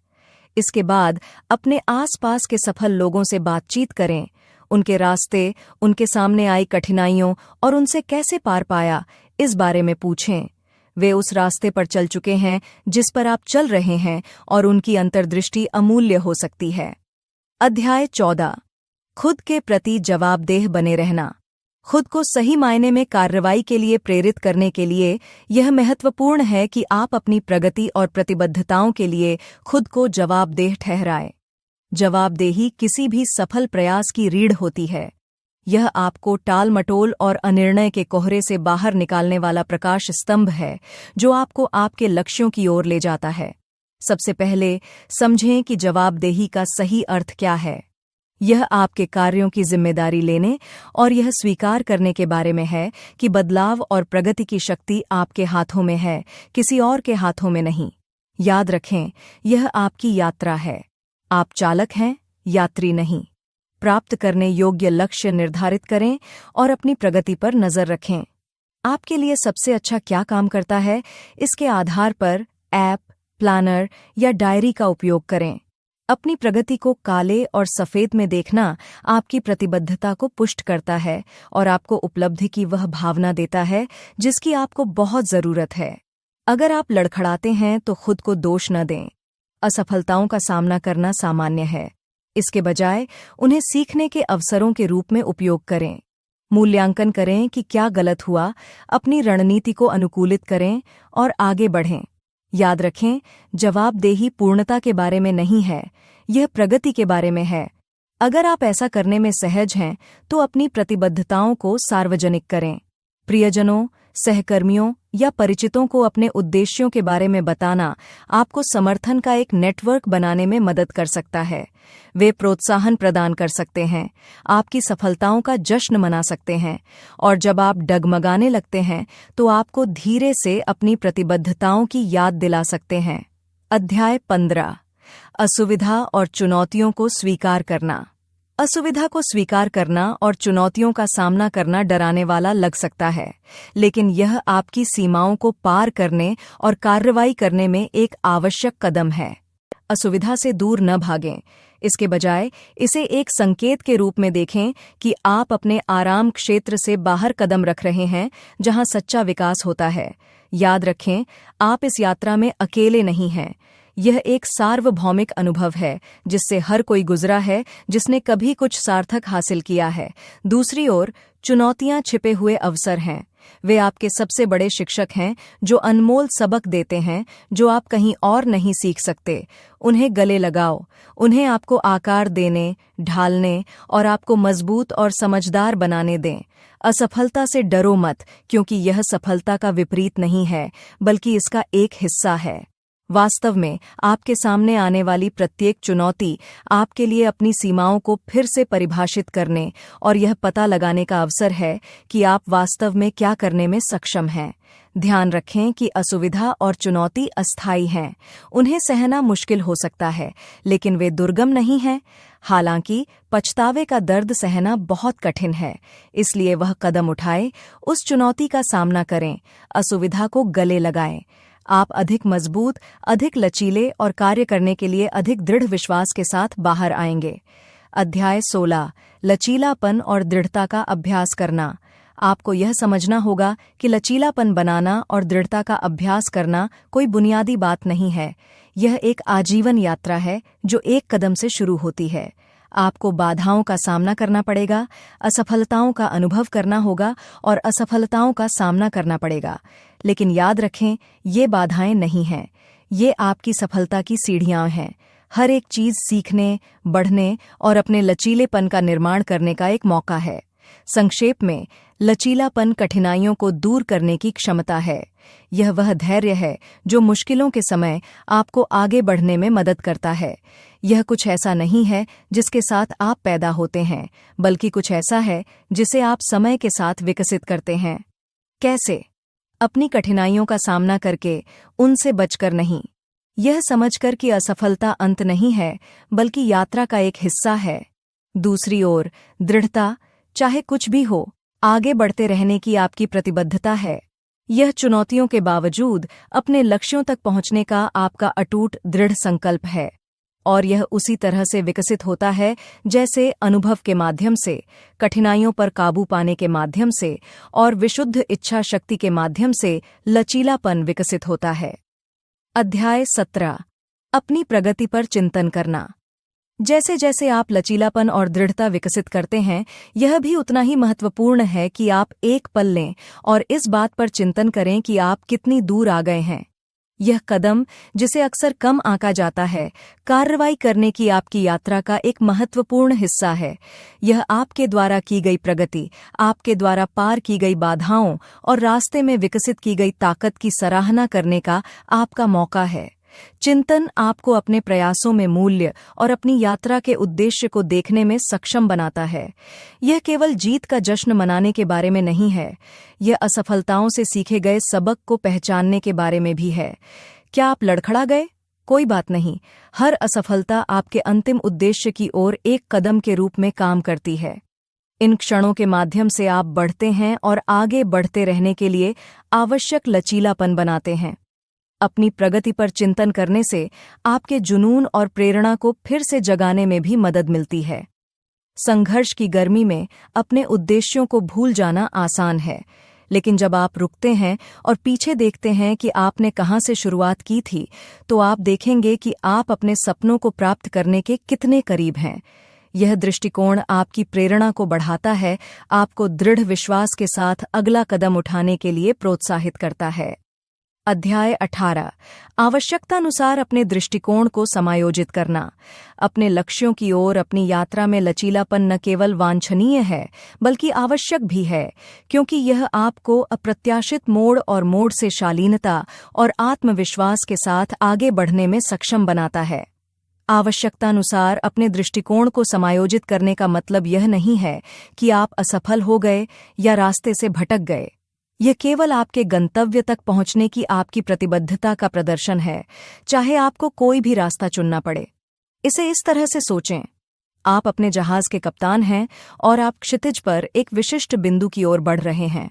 इसके बाद अपने आसपास के सफल लोगों से बातचीत करें। उनके रास्ते, उनके सामने आई कठिनाइयों और उनसे कैसे पार पाया, इस बारे में पूछें। वे उस रास्ते पर चल चुके हैं जिस पर आप चल रहे हैं और उनकी अंतर्दृष्टि अमूल्य हो सकती है। अध्याय 14। खुद के प्रति जवाबदेह बने रहना। खुद को सही मायने में कार्रवाई के लिए प्रेरित करने के लिए यह महत्वपूर्ण है कि आप अपनी प्रगति और प्रतिबद्धताओं के लिए खुद को जवाबदेह ठहराएं। जवाबदेही किसी भी सफल प्रयास की रीढ़ होती है। यह आपको टाल-मटोल और अनिर्णय के कोहरे से बाहर निकालने वाला प्रकाश स्तंभ है जो आपको आपके लक्ष्यों की ओर ले जाता है। सबसे पहले समझें कि जवाबदेही का सही अर्थ क्या है। यह आपके कार्यों की जिम्मेदारी लेने और यह स्वीकार करने के बारे में है कि बदलाव और प्रगति की शक्ति आपके हाथों में है, किसी और के हाथों में नहीं। याद रखें, यह आपकी यात्रा है। आप चालक हैं, यात्री नहीं। प्राप्त करने योग्य लक्ष्य निर्धारित करें और अपनी प्रगति पर नजर रखें। आपके लिए सबसे अच्छा क्या काम करता है, इसके आधार पर ऐप, प्लानर या डायरी का उपयोग करें। अपनी प्रगति को काले और सफेद में देखना आपकी प्रतिबद्धता को पुष्ट करता है और आपको उपलब्धि की वह भावना देता है जिसकी आपको बहुत जरूरत है। अगर आप लड़खड़ाते हैं तो खुद को दोष न दें। असफलताओं का सामना करना सामान्य है। इसके बजाय उन्हें सीखने के अवसरों के रूप में उपयोग करें। मूल्यांकन करें कि क्या गलत हुआ, अपनी रणनीति को अनुकूलित करें और आगे बढ़ें। याद रखें, जवाबदेही पूर्णता के बारे में नहीं है, यह प्रगति के बारे में है। अगर आप ऐसा करने में सहज हैं तो अपनी प्रतिबद्धताओं को सार्वजनिक करें। प्रियजनों, सहकर्मियों या परिचितों को अपने उद्देश्यों के बारे में बताना आपको समर्थन का एक नेटवर्क बनाने में मदद कर सकता है। वे प्रोत्साहन प्रदान कर सकते हैं, आपकी सफलताओं का जश्न मना सकते हैं और जब आप डगमगाने लगते हैं तो आपको धीरे से अपनी प्रतिबद्धताओं की याद दिला सकते हैं। अध्याय 15। असुविधा और चुनौतियों को स्वीकार करना। असुविधा को स्वीकार करना और चुनौतियों का सामना करना डराने वाला लग सकता है, लेकिन यह आपकी सीमाओं को पार करने और कार्रवाई करने में एक आवश्यक कदम है। असुविधा से दूर न भागें, इसके बजाय इसे एक संकेत के रूप में देखें कि आप अपने आराम क्षेत्र से बाहर कदम रख रहे हैं जहां सच्चा विकास होता है। याद रखें, आप इस यात्रा में अकेले नहीं हैं। यह एक सार्वभौमिक अनुभव है जिससे हर कोई गुजरा है जिसने कभी कुछ सार्थक हासिल किया है। दूसरी ओर, चुनौतियां छिपे हुए अवसर हैं। वे आपके सबसे बड़े शिक्षक हैं जो अनमोल सबक देते हैं जो आप कहीं और नहीं सीख सकते। उन्हें गले लगाओ, उन्हें आपको आकार देने, ढालने और आपको मजबूत और समझदार बनाने दें। असफलता से डरो मत, क्योंकि यह सफलता का विपरीत नहीं है, बल्कि इसका एक हिस्सा है। वास्तव में आपके सामने आने वाली प्रत्येक चुनौती आपके लिए अपनी सीमाओं को फिर से परिभाषित करने और यह पता लगाने का अवसर है कि आप वास्तव में क्या करने में सक्षम हैं। ध्यान रखें कि असुविधा और चुनौती अस्थायी हैं। उन्हें सहना मुश्किल हो सकता है, लेकिन वे दुर्गम नहीं हैं। हालांकि पछतावे का दर्द सहना बहुत कठिन है, इसलिए वह कदम उठाएं, उस चुनौती का सामना करें, असुविधा को गले लगाएं। आप अधिक मजबूत, अधिक लचीले और कार्य करने के लिए अधिक दृढ़ विश्वास के साथ बाहर आएंगे। अध्याय 16 लचीलापन और दृढ़ता का अभ्यास करना। आपको यह समझना होगा कि लचीलापन बनाना और दृढ़ता का अभ्यास करना कोई बुनियादी बात नहीं है। यह एक आजीवन यात्रा है जो एक कदम से शुरू होती है। आपको बाधाओं का सामना करना पड़ेगा, असफलताओं का अनुभव करना होगा और असफलताओं का सामना करना पड़ेगा। लेकिन याद रखें, ये बाधाएं नहीं हैं, ये आपकी सफलता की सीढ़ियां हैं। हर एक चीज सीखने, बढ़ने और अपने लचीलेपन का निर्माण करने का एक मौका है। संक्षेप में, लचीलापन कठिनाइयों को दूर करने की क्षमता है। यह वह धैर्य है जो मुश्किलों के समय आपको आगे बढ़ने में मदद करता है। यह कुछ ऐसा नहीं है जिसके साथ आप पैदा होते हैं, बल्कि कुछ ऐसा है जिसे आप समय के साथ विकसित करते हैं। कैसे? अपनी कठिनाइयों का सामना करके, उनसे बचकर नहीं। यह समझकर कि असफलता अंत नहीं है, बल्कि यात्रा का एक हिस्सा है। दूसरी ओर, दृढ़ता, चाहे कुछ भी हो, आगे बढ़ते रहने की आपकी प्रतिबद्धता है। यह चुनौतियों के बावजूद अपने लक्ष्यों तक पहुंचने का आपका अटूट दृढ़ संकल्प है। और यह उसी तरह से विकसित होता है जैसे अनुभव के माध्यम से, कठिनाइयों पर काबू पाने के माध्यम से और विशुद्ध इच्छा शक्ति के माध्यम से लचीलापन विकसित होता है। अध्याय 17 अपनी प्रगति पर चिंतन करना। जैसे जैसे आप लचीलापन और दृढ़ता विकसित करते हैं, यह भी उतना ही महत्वपूर्ण है कि आप एक पल लें और इस बात पर चिंतन करें कि आप कितनी दूर आ गए हैं। यह कदम, जिसे अक्सर कम आंका जाता है, कार्रवाई करने की आपकी यात्रा का एक महत्वपूर्ण हिस्सा है। यह आपके द्वारा की गई प्रगति, आपके द्वारा पार की गई बाधाओं और रास्ते में विकसित की गई ताकत की सराहना करने का आपका मौका है। चिंतन आपको अपने प्रयासों में मूल्य और अपनी यात्रा के उद्देश्य को देखने में सक्षम बनाता है। यह केवल जीत का जश्न मनाने के बारे में नहीं है, यह असफलताओं से सीखे गए सबक को पहचानने के बारे में भी है। क्या आप लड़खड़ा गए? कोई बात नहीं, हर असफलता आपके अंतिम उद्देश्य की ओर एक कदम के रूप में काम करती है। इन क्षणों के माध्यम से आप बढ़ते हैं और आगे बढ़ते रहने के लिए आवश्यक लचीलापन बनाते हैं। अपनी प्रगति पर चिंतन करने से आपके जुनून और प्रेरणा को फिर से जगाने में भी मदद मिलती है। संघर्ष की गर्मी में अपने उद्देश्यों को भूल जाना आसान है, लेकिन जब आप रुकते हैं और पीछे देखते हैं कि आपने कहां से शुरुआत की थी, तो आप देखेंगे कि आप अपने सपनों को प्राप्त करने के कितने करीब हैं। यह दृष्टिकोण आपकी प्रेरणा को बढ़ाता है, आपको दृढ़ विश्वास के साथ अगला कदम उठाने के लिए प्रोत्साहित करता है। अध्याय 18 आवश्यकतानुसार अपने दृष्टिकोण को समायोजित करना। अपने लक्ष्यों की ओर अपनी यात्रा में लचीलापन न केवल वांछनीय है, बल्कि आवश्यक भी है, क्योंकि यह आपको अप्रत्याशित मोड़ और मोड़ से शालीनता और आत्मविश्वास के साथ आगे बढ़ने में सक्षम बनाता है। आवश्यकतानुसार अपने दृष्टिकोण को समायोजित करने का मतलब यह नहीं है कि आप असफल हो गए या रास्ते से भटक गए। यह केवल आपके गंतव्य तक पहुंचने की आपकी प्रतिबद्धता का प्रदर्शन है, चाहे आपको कोई भी रास्ता चुनना पड़े। इसे इस तरह से सोचें, आप अपने जहाज के कप्तान हैं और आप क्षितिज पर एक विशिष्ट बिंदु की ओर बढ़ रहे हैं।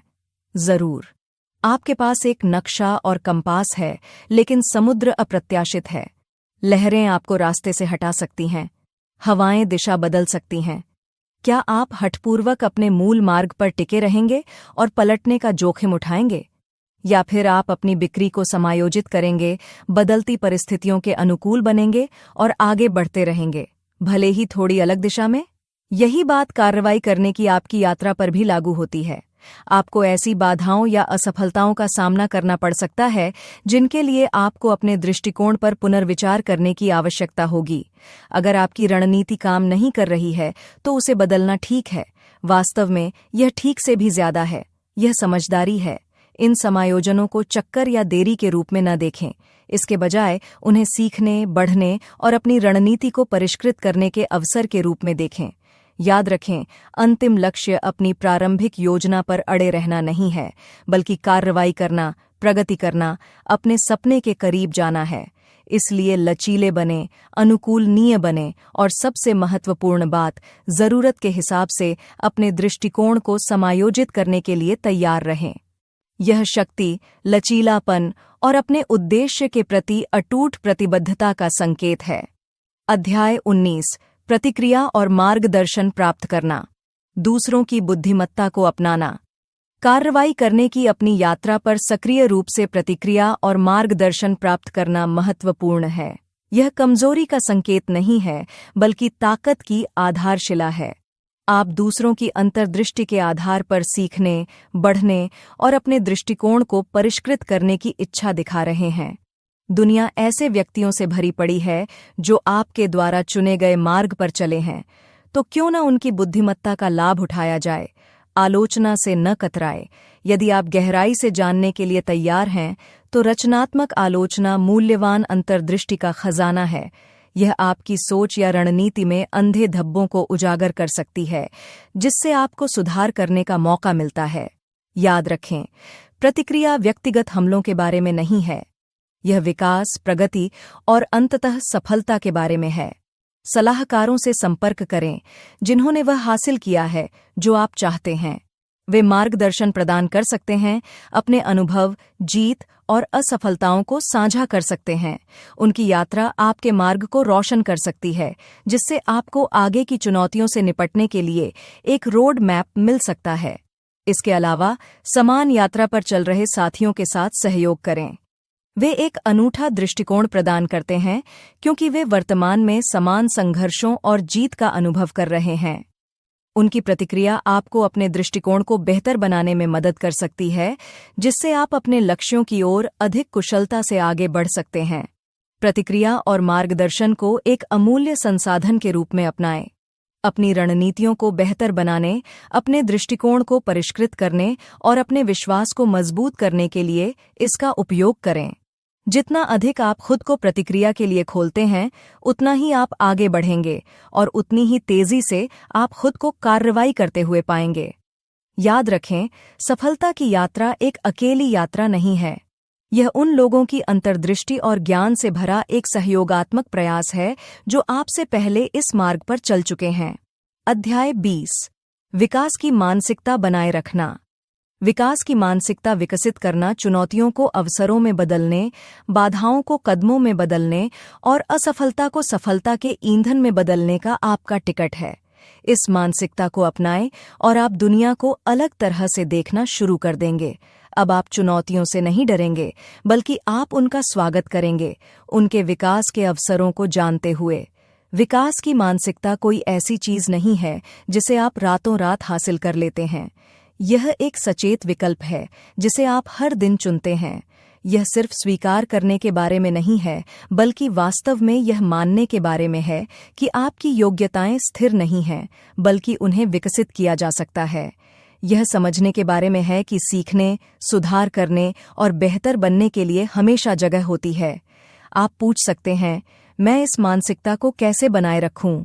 जरूर, आपके पास एक नक्शा और कंपास है, लेकिन समुद्र अप्रत्याशित है। लहरें आपको रास्ते से हटा सकती हैं, हवाएं दिशा बदल सकती हैं। क्या आप हठपूर्वक अपने मूल मार्ग पर टिके रहेंगे और पलटने का जोखिम उठाएंगे, या फिर आप अपनी बिक्री को समायोजित करेंगे, बदलती परिस्थितियों के अनुकूल बनेंगे और आगे बढ़ते रहेंगे, भले ही थोड़ी अलग दिशा में? यही बात कार्रवाई करने की आपकी यात्रा पर भी लागू होती है। आपको ऐसी बाधाओं या असफलताओं का सामना करना पड़ सकता है जिनके लिए आपको अपने दृष्टिकोण पर पुनर्विचार करने की आवश्यकता होगी। अगर आपकी रणनीति काम नहीं कर रही है, तो उसे बदलना ठीक है। वास्तव में यह ठीक से भी ज्यादा है, यह समझदारी है। इन समायोजनों को चक्कर या देरी के रूप में न देखें। इसके बजाय उन्हें सीखने, बढ़ने और अपनी रणनीति को परिष्कृत करने के अवसर के रूप में देखें। याद रखें, अंतिम लक्ष्य अपनी प्रारंभिक योजना पर अड़े रहना नहीं है, बल्कि कार्रवाई करना, प्रगति करना, अपने सपने के करीब जाना है। इसलिए लचीले बने, अनुकूलनीय बने और सबसे महत्वपूर्ण बात, जरूरत के हिसाब से अपने दृष्टिकोण को समायोजित करने के लिए तैयार रहें। यह शक्ति, लचीलापन और अपने उद्देश्य के प्रति अटूट प्रतिबद्धता का संकेत है। अध्याय 19, प्रतिक्रिया और मार्गदर्शन प्राप्त करना। दूसरों की बुद्धिमत्ता को अपनाना। कार्रवाई करने की अपनी यात्रा पर सक्रिय रूप से प्रतिक्रिया और मार्गदर्शन प्राप्त करना महत्वपूर्ण है। यह कमजोरी का संकेत नहीं है, बल्कि ताकत की आधारशिला है। आप दूसरों की अंतर्दृष्टि के आधार पर सीखने, बढ़ने और अपने दृष्टिकोण को परिष्कृत करने की इच्छा दिखा रहे हैं। दुनिया ऐसे व्यक्तियों से भरी पड़ी है जो आपके द्वारा चुने गए मार्ग पर चले हैं, तो क्यों न उनकी बुद्धिमत्ता का लाभ उठाया जाए। आलोचना से न कतराए। यदि आप गहराई से जानने के लिए तैयार हैं, तो रचनात्मक आलोचना मूल्यवान अंतर्दृष्टि का खजाना है। यह आपकी सोच या रणनीति में अंधे धब्बों को उजागर कर सकती है, जिससे आपको सुधार करने का मौका मिलता है। याद रखें, प्रतिक्रिया व्यक्तिगत हमलों के बारे में नहीं है। यह विकास, प्रगति और अंततः सफलता के बारे में है। सलाहकारों से संपर्क करें, जिन्होंने वह हासिल किया है जो आप चाहते हैं। वे मार्गदर्शन प्रदान कर सकते हैं, अपने अनुभव, जीत और असफलताओं को साझा कर सकते हैं। उनकी यात्रा आपके मार्ग को रोशन कर सकती है, जिससे आपको आगे की चुनौतियों से निपटने के लिए एक रोड मैप मिल सकता है। इसके अलावा समान यात्रा पर चल रहे साथियों के साथ सहयोग करें। वे एक अनूठा दृष्टिकोण प्रदान करते हैं, क्योंकि वे वर्तमान में समान संघर्षों और जीत का अनुभव कर रहे हैं। उनकी प्रतिक्रिया आपको अपने दृष्टिकोण को बेहतर बनाने में मदद कर सकती है, जिससे आप अपने लक्ष्यों की ओर अधिक कुशलता से आगे बढ़ सकते हैं। प्रतिक्रिया और मार्गदर्शन को एक अमूल्य संसाधन के रूप में अपनाएं। अपनी रणनीतियों को बेहतर बनाने, अपने दृष्टिकोण को परिष्कृत करने और अपने विश्वास को मजबूत करने के लिए इसका उपयोग करें। जितना अधिक आप खुद को प्रतिक्रिया के लिए खोलते हैं, उतना ही आप आगे बढ़ेंगे और उतनी ही तेजी से आप खुद को कार्रवाई करते हुए पाएंगे। याद रखें, सफलता की यात्रा एक अकेली यात्रा नहीं है। यह उन लोगों की अंतर्दृष्टि और ज्ञान से भरा एक सहयोगात्मक प्रयास है जो आपसे पहले इस मार्ग पर चल चुके हैं। अध्याय 20, विकास की मानसिकता बनाए रखना। विकास की मानसिकता विकसित करना चुनौतियों को अवसरों में बदलने, बाधाओं को कदमों में बदलने और असफलता को सफलता के ईंधन में बदलने का आपका टिकट है। इस मानसिकता को अपनाएं और आप दुनिया को अलग तरह से देखना शुरू कर देंगे। अब आप चुनौतियों से नहीं डरेंगे, बल्कि आप उनका स्वागत करेंगे, उनके विकास के अवसरों को जानते हुए। विकास की मानसिकता कोई ऐसी चीज नहीं है जिसे आप रातों रात हासिल कर लेते हैं। यह एक सचेत विकल्प है जिसे आप हर दिन चुनते हैं। यह सिर्फ स्वीकार करने के बारे में नहीं है, बल्कि वास्तव में यह मानने के बारे में है कि आपकी योग्यताएं स्थिर नहीं हैं, बल्कि उन्हें विकसित किया जा सकता है। यह समझने के बारे में है कि सीखने, सुधार करने और बेहतर बनने के लिए हमेशा जगह होती है। आप पूछ सकते हैं, मैं इस मानसिकता को कैसे बनाए रखूं?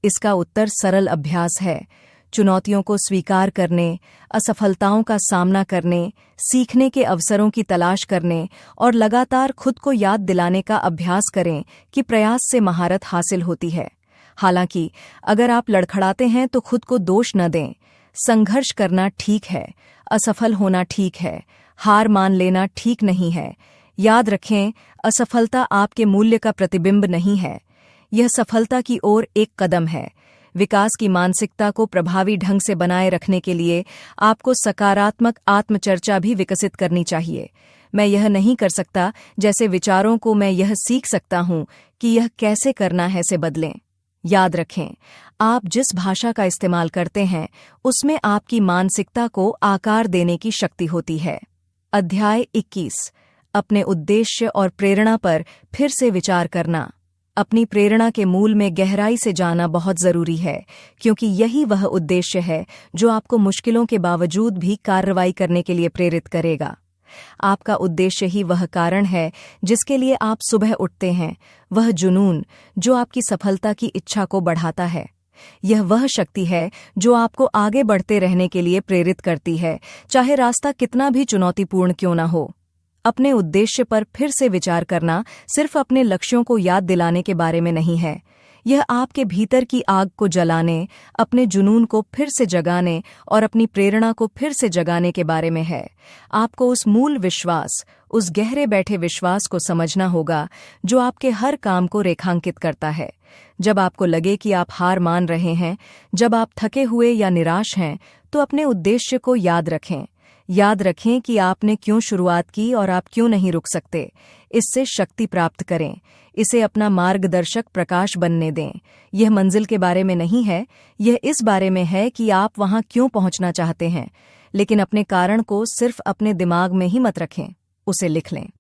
इसका उत्तर सरल अभ्यास है। चुनौतियों को स्वीकार करने, असफलताओं का सामना करने, सीखने के अवसरों की तलाश करने और लगातार खुद को याद दिलाने का अभ्यास करें कि प्रयास से महारत हासिल होती है। हालांकि अगर आप लड़खड़ाते हैं तो खुद को दोष न दें। संघर्ष करना ठीक है, असफल होना ठीक है, हार मान लेना ठीक नहीं है। याद रखें, असफलता आपके मूल्य का प्रतिबिंब नहीं है, यह सफलता की ओर एक कदम है। विकास की मानसिकता को प्रभावी ढंग से बनाए रखने के लिए आपको सकारात्मक आत्मचर्चा भी विकसित करनी चाहिए। मैं यह नहीं कर सकता जैसे विचारों को मैं यह सीख सकता हूं कि यह कैसे करना है से बदलें। याद रखें, आप जिस भाषा का इस्तेमाल करते हैं उसमें आपकी मानसिकता को आकार देने की शक्ति होती है। अध्याय 21, अपने उद्देश्य और प्रेरणा पर फिर से विचार करना। अपनी प्रेरणा के मूल में गहराई से जाना बहुत जरूरी है, क्योंकि यही वह उद्देश्य है जो आपको मुश्किलों के बावजूद भी कार्रवाई करने के लिए प्रेरित करेगा। आपका उद्देश्य ही वह कारण है जिसके लिए आप सुबह उठते हैं, वह जुनून जो आपकी सफलता की इच्छा को बढ़ाता है। यह वह शक्ति है जो आपको आगे बढ़ते रहने के लिए प्रेरित करती है, चाहे रास्ता कितना भी चुनौतीपूर्ण क्यों न हो। अपने उद्देश्य पर फिर से विचार करना सिर्फ अपने लक्ष्यों को याद दिलाने के बारे में नहीं है। यह आपके भीतर की आग को जलाने, अपने जुनून को फिर से जगाने और अपनी प्रेरणा को फिर से जगाने के बारे में है। आपको उस मूल विश्वास, उस गहरे बैठे विश्वास को समझना होगा जो आपके हर काम को रेखांकित करता है। जब आपको लगे कि आप हार मान रहे हैं, जब आप थके हुए या निराश हैं, तो अपने उद्देश्य को याद रखें। याद रखें कि आपने क्यों शुरुआत की और आप क्यों नहीं रुक सकते। इससे शक्ति प्राप्त करें, इसे अपना मार्गदर्शक प्रकाश बनने दें। यह मंजिल के बारे में नहीं है, यह इस बारे में है कि आप वहां क्यों पहुंचना चाहते हैं। लेकिन अपने कारण को सिर्फ अपने दिमाग में ही मत रखें, उसे लिख लें।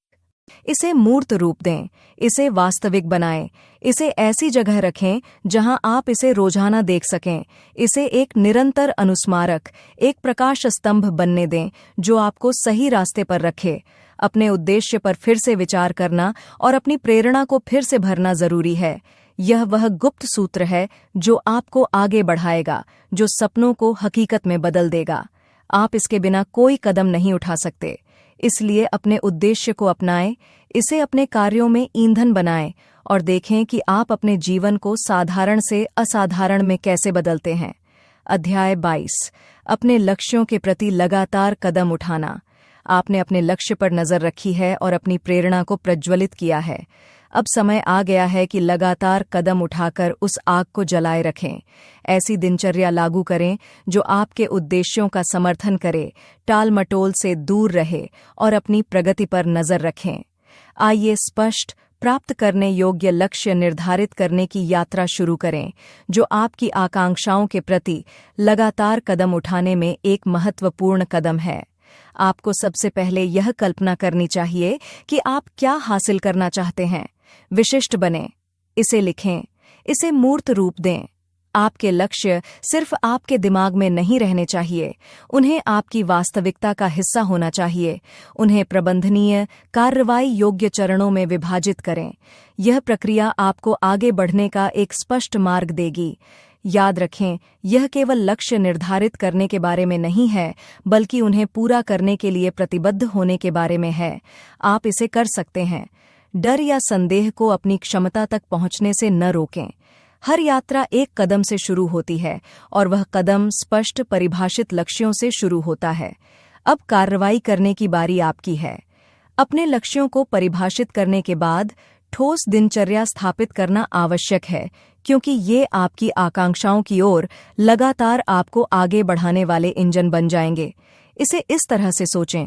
इसे मूर्त रूप दें, इसे वास्तविक बनाएं, इसे ऐसी जगह रखें जहां आप इसे रोजाना देख सकें। इसे एक निरंतर अनुस्मारक, एक प्रकाश स्तंभ बनने दें जो आपको सही रास्ते पर रखे। अपने उद्देश्य पर फिर से विचार करना और अपनी प्रेरणा को फिर से भरना जरूरी है। यह वह गुप्त सूत्र है जो आपको आगे बढ़ाएगा, जो सपनों को हकीकत में बदल देगा। आप इसके बिना कोई कदम नहीं उठा सकते। इसलिए अपने उद्देश्य को अपनाएं, इसे अपने कार्यों में ईंधन बनाएं और देखें कि आप अपने जीवन को साधारण से असाधारण में कैसे बदलते हैं। अध्याय 22। अपने लक्ष्यों के प्रति लगातार कदम उठाना। आपने अपने लक्ष्य पर नजर रखी है और अपनी प्रेरणा को प्रज्वलित किया है। अब समय आ गया है कि लगातार कदम उठाकर उस आग को जलाए रखें। ऐसी दिनचर्या लागू करें जो आपके उद्देश्यों का समर्थन करे, टाल-मटोल से दूर रहे और अपनी प्रगति पर नजर रखें। आइए स्पष्ट, प्राप्त करने योग्य लक्ष्य निर्धारित करने की यात्रा शुरू करें, जो आपकी आकांक्षाओं के प्रति लगातार कदम उठाने में एक महत्वपूर्ण कदम है। आपको सबसे पहले यह कल्पना करनी चाहिए कि आप क्या हासिल करना चाहते हैं। विशिष्ट बनें, इसे लिखें, इसे मूर्त रूप दें। आपके लक्ष्य सिर्फ आपके दिमाग में नहीं रहने चाहिए, उन्हें आपकी वास्तविकता का हिस्सा होना चाहिए। उन्हें प्रबंधनीय, कार्रवाई योग्य चरणों में विभाजित करें। यह प्रक्रिया आपको आगे बढ़ने का एक स्पष्ट मार्ग देगी। याद रखें, यह केवल लक्ष्य निर्धारित करने के बारे में नहीं है, बल्कि उन्हें पूरा करने के लिए प्रतिबद्ध होने के बारे में है। आप इसे कर सकते हैं। डर या संदेह को अपनी क्षमता तक पहुंचने से न रोकें। हर यात्रा एक कदम से शुरू होती है और वह कदम स्पष्ट परिभाषित लक्ष्यों से शुरू होता है। अब कार्रवाई करने की बारी आपकी है। अपने लक्ष्यों को परिभाषित करने के बाद ठोस दिनचर्या स्थापित करना आवश्यक है, क्योंकि ये आपकी आकांक्षाओं की ओर लगातार आपको आगे बढ़ाने वाले इंजन बन जाएंगे। इसे इस तरह से सोचें,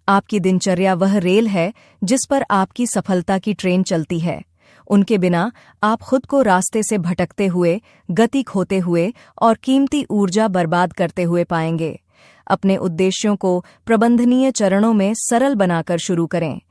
आपकी दिनचर्या वह रेल है जिस पर आपकी सफलता की ट्रेन चलती है। उनके बिना आप खुद को रास्ते से भटकते हुए, गति खोते हुए और कीमती ऊर्जा बर्बाद करते हुए पाएंगे। अपने उद्देश्यों को प्रबंधनीय चरणों में सरल बनाकर शुरू करें।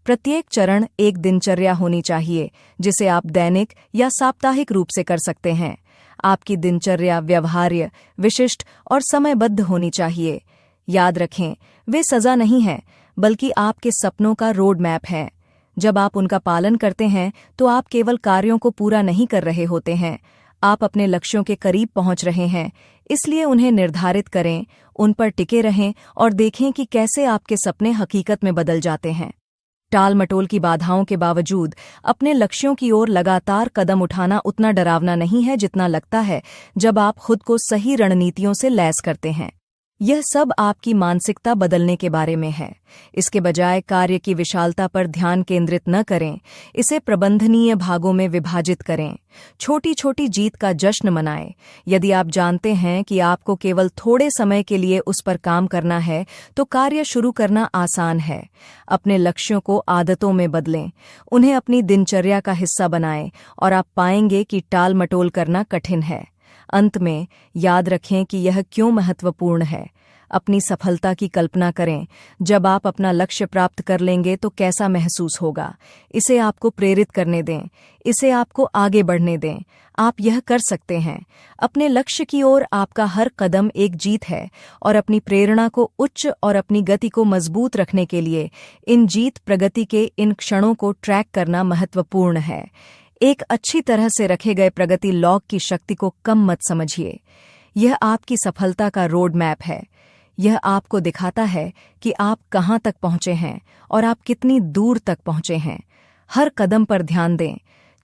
प्रत्येक चरण एक दिनचर्या होनी चाहिए, जिसे आप दैनिक या साप्ताहिक रूप से कर सकते हैं। आपकी दिनचर्या व्यवहार्य, विशिष्ट और समयबद्ध होनी चाहिए। याद रखें, वे सजा नहीं है, बल्कि आपके सपनों का रोड मैप है। जब आप उनका पालन करते हैं तो आप केवल कार्यों को पूरा नहीं कर रहे होते हैं, आप अपने लक्ष्यों के करीब पहुंच रहे हैं। इसलिए उन्हें निर्धारित करें, उन पर टिके रहें और देखें कि कैसे आपके सपने हकीकत में बदल जाते हैं। टाल-मटोल की बाधाओं के बावजूद अपने लक्ष्यों की ओर लगातार कदम उठाना उतना डरावना नहीं है जितना लगता है जब आप खुद को सही रणनीतियों से लैस करते हैं। यह सब आपकी मानसिकता बदलने के बारे में है। इसके बजाय कार्य की विशालता पर ध्यान केंद्रित न करें, इसे प्रबंधनीय भागों में विभाजित करें। छोटी छोटी जीत का जश्न मनाएं। यदि आप जानते हैं कि आपको केवल थोड़े समय के लिए उस पर काम करना है, तो कार्य शुरू करना आसान है। अपने लक्ष्यों को आदतों में बदलें, उन्हें अपनी दिनचर्या का हिस्सा बनाएं और आप पाएंगे कि टाल-मटोल करना कठिन है। अंत में याद रखें कि यह क्यों महत्वपूर्ण है। अपनी सफलता की कल्पना करें। जब आप अपना लक्ष्य प्राप्त कर लेंगे तो कैसा महसूस होगा। इसे आपको प्रेरित करने दें, इसे आपको आगे बढ़ने दें। आप यह कर सकते हैं। अपने लक्ष्य की ओर आपका हर कदम एक जीत है और अपनी प्रेरणा को उच्च और अपनी गति को मजबूत रखने के लिए इन जीत प्रगति के इन क्षणों को ट्रैक करना महत्वपूर्ण है। एक अच्छी तरह से रखे गए प्रगति लॉग की शक्ति को कम मत समझिए। यह आपकी सफलता का रोड मैप है। यह आपको दिखाता है कि आप कहां तक पहुंचे हैं और आप कितनी दूर तक पहुंचे हैं। हर कदम पर ध्यान दें,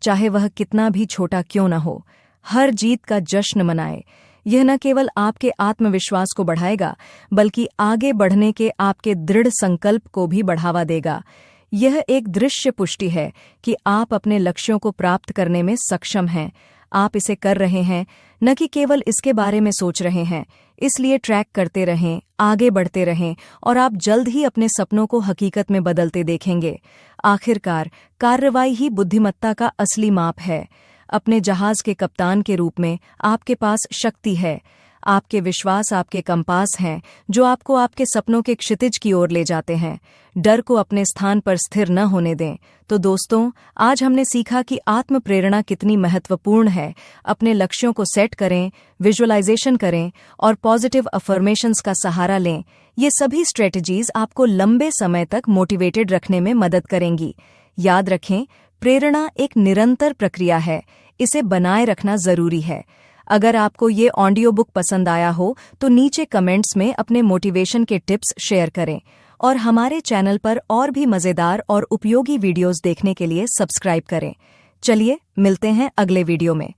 चाहे वह कितना भी छोटा क्यों न हो। हर जीत का जश्न मनाएं। यह न केवल आपके आत्मविश्वास को बढ़ाएगा, बल्कि आगे बढ़ने के आपके दृढ़ संकल्प को भी बढ़ावा देगा। यह एक दृश्य पुष्टि है कि आप अपने लक्ष्यों को प्राप्त करने में सक्षम हैं। आप इसे कर रहे हैं, न कि केवल इसके बारे में सोच रहे हैं। इसलिए ट्रैक करते रहें, आगे बढ़ते रहें और आप जल्द ही अपने सपनों को हकीकत में बदलते देखेंगे। आखिरकार, कार्रवाई ही बुद्धिमत्ता का असली माप है। अपने जहाज के कप्तान के रूप में आपके पास शक्ति है। आपके विश्वास आपके कंपास हैं, जो आपको आपके सपनों के क्षितिज की ओर ले जाते हैं। डर को अपने स्थान पर स्थिर न होने दें। तो दोस्तों, आज हमने सीखा कि आत्म प्रेरणा कितनी महत्वपूर्ण है। अपने लक्ष्यों को सेट करें, विजुअलाइजेशन करें और पॉजिटिव अफर्मेशंस का सहारा लें। ये सभी स्ट्रेटजीज आपको लंबे समय तक मोटिवेटेड रखने में मदद करेंगी। याद रखें, प्रेरणा एक निरंतर प्रक्रिया है। इसे बनाए रखना जरूरी है। अगर आपको ये ऑडियो बुक पसंद आया हो तो नीचे कमेंट्स में अपने मोटिवेशन के टिप्स शेयर करें और हमारे चैनल पर और भी मज़ेदार और उपयोगी वीडियोस देखने के लिए सब्सक्राइब करें। चलिए मिलते हैं अगले वीडियो में।